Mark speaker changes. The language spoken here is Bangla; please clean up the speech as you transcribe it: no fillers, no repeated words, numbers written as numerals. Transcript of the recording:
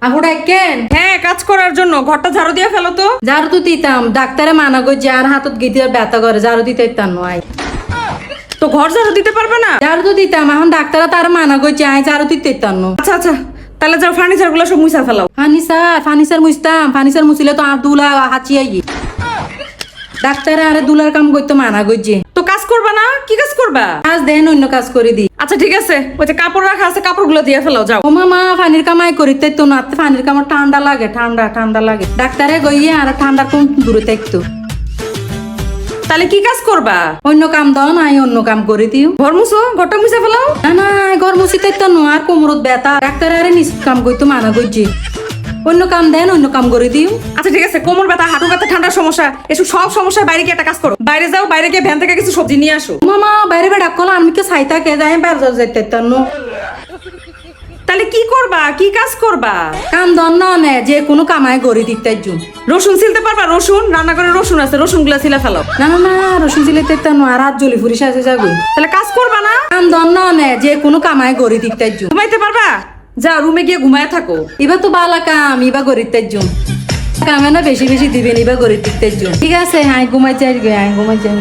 Speaker 1: আহুড়া কেন?
Speaker 2: হ্যাঁ, কাজ করার জন্য। ঘরটা ঝাড়ু দিয়ে ফেলো তো।
Speaker 1: ঝাড়ু তো দিতাম, ডাক্তারে মানা করছে আর হাতত গিয়ে ব্যথা করে, ঝাড়ু দিতে ইতাম নয়।
Speaker 2: তো ঘর ঝাড়ু দিতে পারবে না?
Speaker 1: ঝাড়ু তো দিতাম, এখন ডাক্তারে তার মানা করছে আই ঝাড়ু দিতে ইতাম ন।
Speaker 2: আচ্ছা আচ্ছা, তাহলে যাও ফার্নিচার গুলো সব মুছা ফেলাও।
Speaker 1: ফার্নিচার মুছতাম, ফার্নিচার মুছিলে তো আর দুলা হাঁচি আই। ডাক্তারে আরে দুলার কাম করতে মানা করছে।
Speaker 2: তো কাজ করবা না? কি কাজ করবা?
Speaker 1: কাজ দেন অন্য কাজ করে দি।
Speaker 2: আচ্ছা ঠিক আছে, ওই যে কাপড় রাখা আছে কাপড়গুলো দিয়ে ফেলাও, যাও।
Speaker 1: ও মামা পানির কামাই করিতে তো না, পানির কামার ঠান্ডা লাগে, ঠান্ডা ঠান্ডা লাগে। ডাক্তারে গইয়ে আর ঠান্ডা কোন দূরে থাকতো।
Speaker 2: তাহলে কি কাজ করবা?
Speaker 1: অন্য কাম দাও না, অন্য কাম করে দিও।
Speaker 2: ঘর মুছো, ঘরটা মুছে ফেলাও।
Speaker 1: না না, ঘর মুছিতে তো নো, আর কোমরত ব্যথা। ডাক্তার আরে নিজ কাম করতে মানা করছে। অন্য কাম দেন, অন্য কাম করে দিও।
Speaker 2: আচ্ছা ঠিক আছে, কোমর ব্যথা, হাঁটু ব্যথা, ঠান্ডার সমস্যা, এসব সব সমস্যার বাইরে গিয়ে একটা কাজ করো। বাইরে যাও, বাইরে গিয়ে ভ্যান থেকে কিছু সবজি নিয়ে আসো।
Speaker 1: মামা বাইরে বেড়া কলা আমি কে সাইতা কে যাই বাইরে যাইতে তানো।
Speaker 2: তাহলে কি করবা? কি কাজ করবা?
Speaker 1: কাম দন না নে, যে কোনো কামাই করে দিতে জুন।
Speaker 2: রসুন ছিলতে পারবা? রসুন রান্নাঘরে রসুন আছে, রসুন গুলা ছিলা ফেলাও।
Speaker 1: না না না, রসুন জিলাইতে তানো আর হাত জ্বলি ফুরি সাজে যাবো।
Speaker 2: তাহলে কাজ করবা না?
Speaker 1: কাম দন না নে, যে কোনো কামাই করে দিতে জুন।
Speaker 2: ঘুমাইতে পারবা? যাও রুমে গিয়ে ঘুমায় থাকো।
Speaker 1: এবার তো বালা কাম, এবার গরিতে জুন। কামে না বেশি বেশি দিবেন, এবার গরিতে জুন। ঠিক আছে, হ্যাঁ ঘুমাই যাই, হ্যাঁ ঘুমাই যাই।